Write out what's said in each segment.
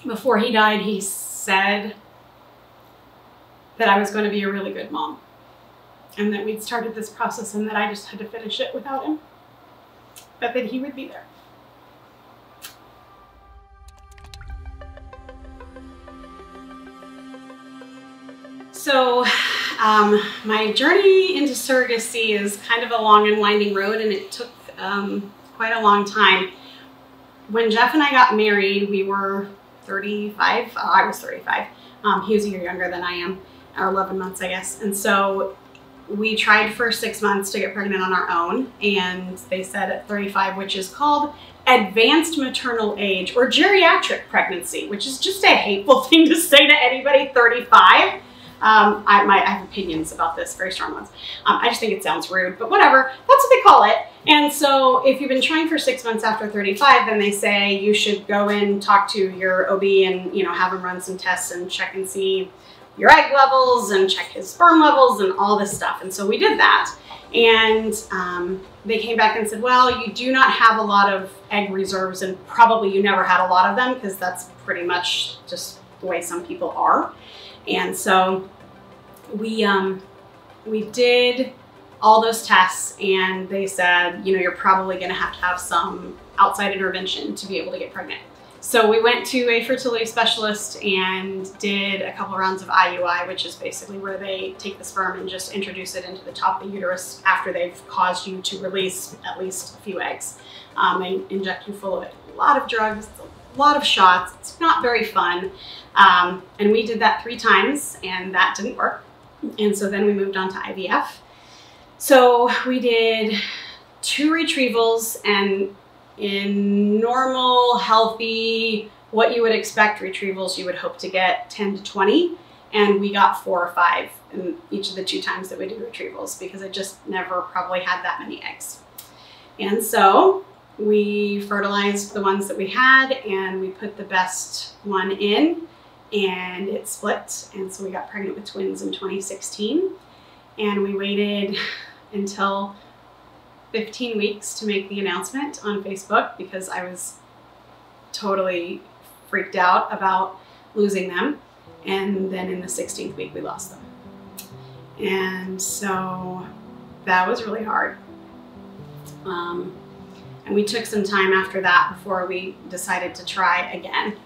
before he died, he said that I was going to be a really good mom and that we'd started this process and that I just had to finish it without him, but that he would be there. So my journey into surrogacy is kind of a long and winding road, and it took quite a long time. When Jeff and I got married, we were 35. Oh, I was 35. He was a year younger than I am, or 11 months, I guess. And so we tried for 6 months to get pregnant on our own, and they said at 35, which is called advanced maternal age or geriatric pregnancy, which is just a hateful thing to say to anybody 35. I have opinions about this, very strong ones. I just think it sounds rude, but whatever, that's what they call it. And so if you've been trying for 6 months after 35, then they say you should go in, talk to your OB and, you know, have him run some tests and check and see your egg levels and check his sperm levels and all this stuff. And so we did that. And they came back and said, well, you do not have a lot of egg reserves, and probably you never had a lot of them, because that's pretty much just the way some people are. And so we did all those tests, and they said, you know, you're probably going to have some outside intervention to be able to get pregnant. So we went to a fertility specialist and did a couple rounds of IUI, which is basically where they take the sperm and just introduce it into the top of the uterus after they've caused you to release at least a few eggs. They inject you full of it. A lot of drugs, a lot of shots. It's not very fun. And we did that 3 times, and that didn't work. And so then we moved on to IVF. So we did 2 retrievals, and in normal, healthy, what you would expect retrievals, you would hope to get 10 to 20. And we got 4 or 5 in each of the 2 times that we did retrievals, because I just never probably had that many eggs. And so we fertilized the ones that we had, and we put the best one in, and it split. And so we got pregnant with twins in 2016, and we waited until 15 weeks to make the announcement on Facebook, because I was totally freaked out about losing them. And then in the 16th week, we lost them. And so that was really hard. And we took some time after that before we decided to try again.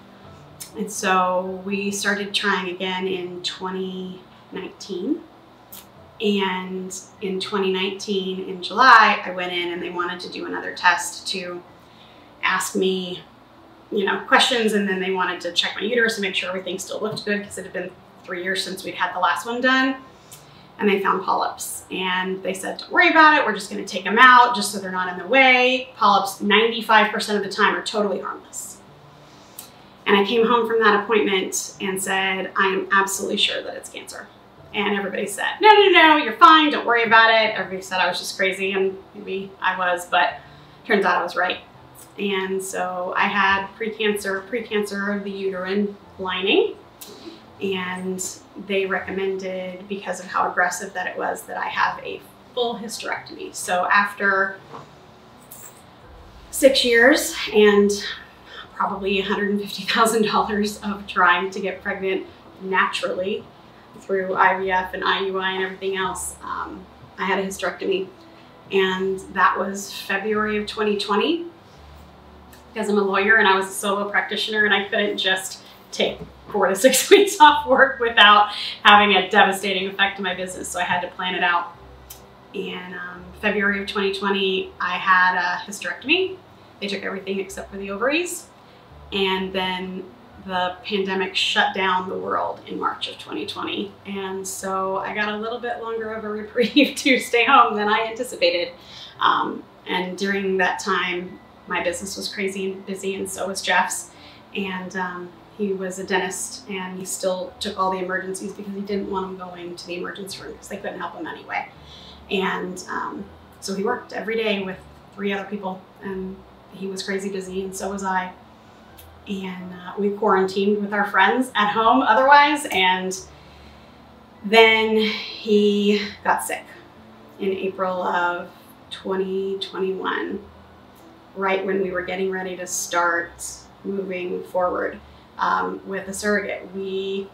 And so we started trying again in 2019. And in 2019, in July, I went in and they wanted to do another test to ask me, you know, questions. And then they wanted to check my uterus and make sure everything still looked good, because it had been 3 years since we'd had the last one done. And they found polyps, and they said, don't worry about it. We're just going to take them out just so they're not in the way. Polyps 95% of the time are totally harmless. And I came home from that appointment and said, I am absolutely sure that it's cancer. And everybody said, no, no, no, you're fine. Don't worry about it. Everybody said I was just crazy, and maybe I was, but turns out I was right. And so I had precancer of the uterine lining. And they recommended, because of how aggressive that it was, that I have a full hysterectomy. So after 6 years and probably $150,000 of trying to get pregnant naturally through IVF and IUI and everything else, I had a hysterectomy. And that was February of 2020. Because I'm a lawyer and I was a solo practitioner, and I couldn't just take 4 to 6 weeks off work without having a devastating effect on my business. So I had to plan it out. And February of 2020, I had a hysterectomy. They took everything except for the ovaries. And then the pandemic shut down the world in March of 2020. And so I got a little bit longer of a reprieve to stay home than I anticipated. And during that time, my business was crazy and busy, and so was Jeff's. And he was a dentist, and he still took all the emergencies because he didn't want them going to the emergency room because they couldn't help him anyway. And so he worked every day with 3 other people, and he was crazy busy, and so was I. And we quarantined with our friends at home otherwise. And then he got sick in April of 2021, right when we were getting ready to start moving forward. with a surrogate. We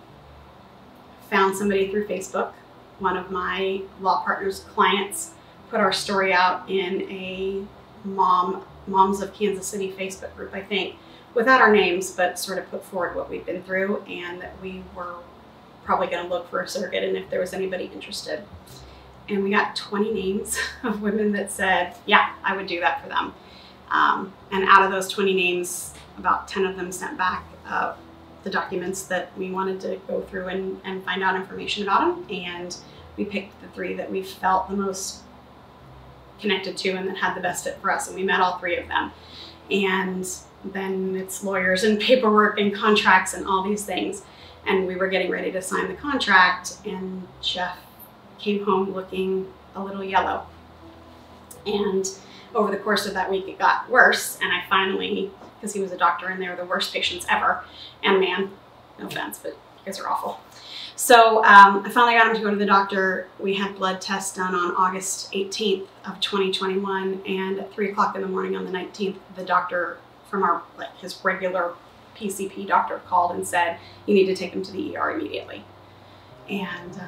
found somebody through Facebook. One of my law partner's clients put our story out in a Moms of Kansas City Facebook group, I think, without our names, but sort of put forward what we've been through and that we were probably going to look for a surrogate and if there was anybody interested. And we got 20 names of women that said, yeah, I would do that for them. And out of those 20 names, about 10 of them sent back the documents that we wanted to go through and find out information about them. And we picked the 3 that we felt the most connected to and that had the best fit for us. And we met all 3 of them. And then it's lawyers and paperwork and contracts and all these things. And we were getting ready to sign the contract, and Jeff came home looking a little yellow. And over the course of that week, it got worse. And I finally, because he was a doctor and they were the worst patients ever, and man, no offense, but you guys are awful. So I finally got him to go to the doctor. We had blood tests done on August 18th of 2021. And at 3 o'clock in the morning on the 19th, the doctor from our, his regular PCP doctor called and said, you need to take him to the ER immediately. And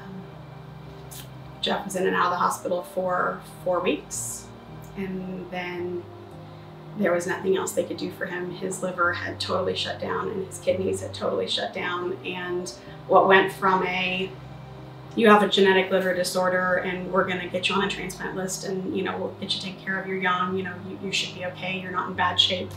Jeff was in and out of the hospital for 4 weeks. And then there was nothing else they could do for him. His liver had totally shut down and his kidneys had totally shut down. And what went from you have a genetic liver disorder and we're gonna get you on a transplant list and, you know, we'll get you taken care of, you're young, you know, you should be okay, you're not in bad shape.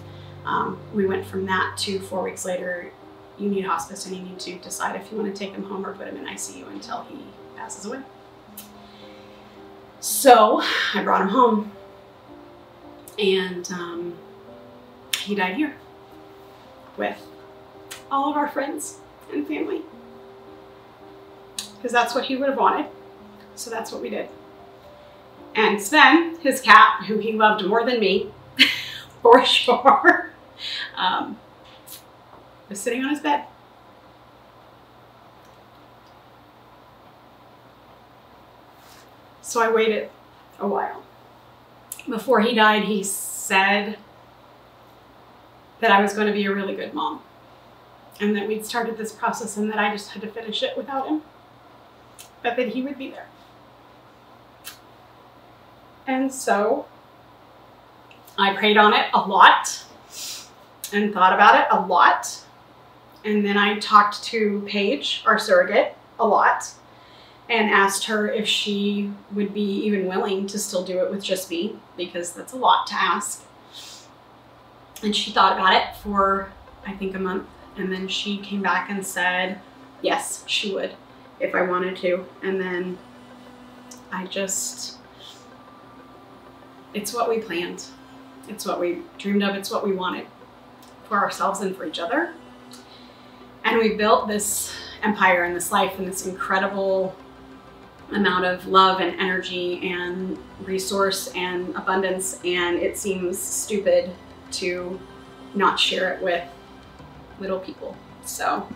We went from that to 4 weeks later, you need hospice and you need to decide if you want to take him home or put him in ICU until he passes away. So I brought him home and he died here with all of our friends and family because that's what he would have wanted. So that's what we did. And Sven, his cat, who he loved more than me, for sure, was sitting on his bed. So I waited a while. Before he died, he said that I was going to be a really good mom and that we'd started this process and that I just had to finish it without him, but that he would be there. And so I prayed on it a lot and thought about it a lot. And then I talked to Paige, our surrogate, a lot and asked her if she would be even willing to still do it with just me, because that's a lot to ask. And she thought about it for, I think, a month. And then she came back and said, yes, she would if I wanted to. And then I just, it's what we planned. It's what we dreamed of. It's what we wanted for ourselves and for each other. And we built this empire and this life and this incredible amount of love and energy and resource and abundance. And it seems stupid to not share it with little people. So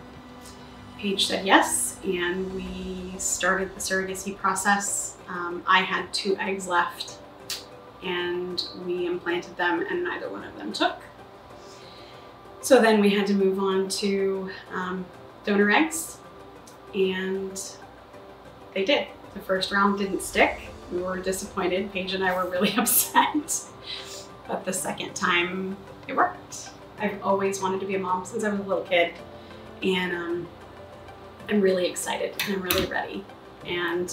Paige said yes, and we started the surrogacy process. I had 2 eggs left and we implanted them and neither one of them took. So then we had to move on to donor eggs, and they did. The first round didn't stick. We were disappointed. Paige and I were really upset, but the second time it worked. I've always wanted to be a mom since I was a little kid, and I'm really excited and I'm really ready. And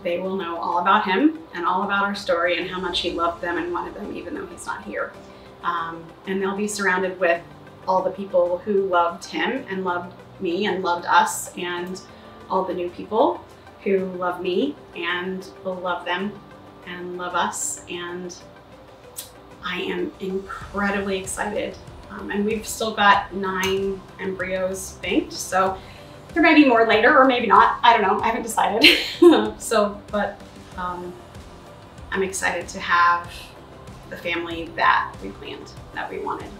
they will know all about him and all about our story and how much he loved them and wanted them even though he's not here. And they'll be surrounded with all the people who loved him and loved me and loved us, and all the new people who love me and will love them and love us. And I am incredibly excited. And we've still got 9 embryos banked, so there may be more later or maybe not. I don't know, I haven't decided. But I'm excited to have the family that we planned, that we wanted.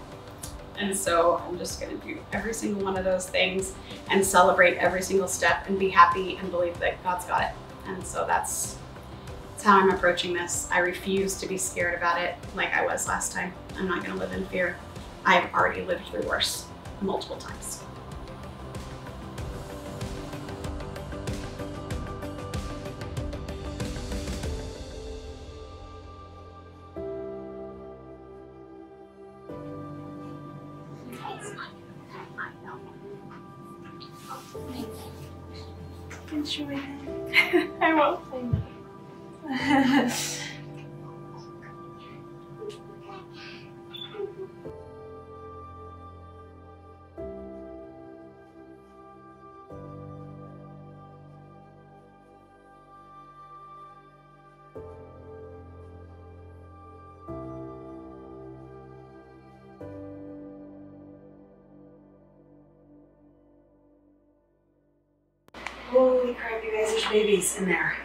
And so I'm just gonna do every single one of those things and celebrate every single step and be happy and believe that God's got it. And so that's how I'm approaching this. I refuse to be scared about it like I was last time. I'm not gonna live in fear. I've already lived through worse. multiple times. Enjoy it. I won't say no. Holy crap, you guys, there's babies in there.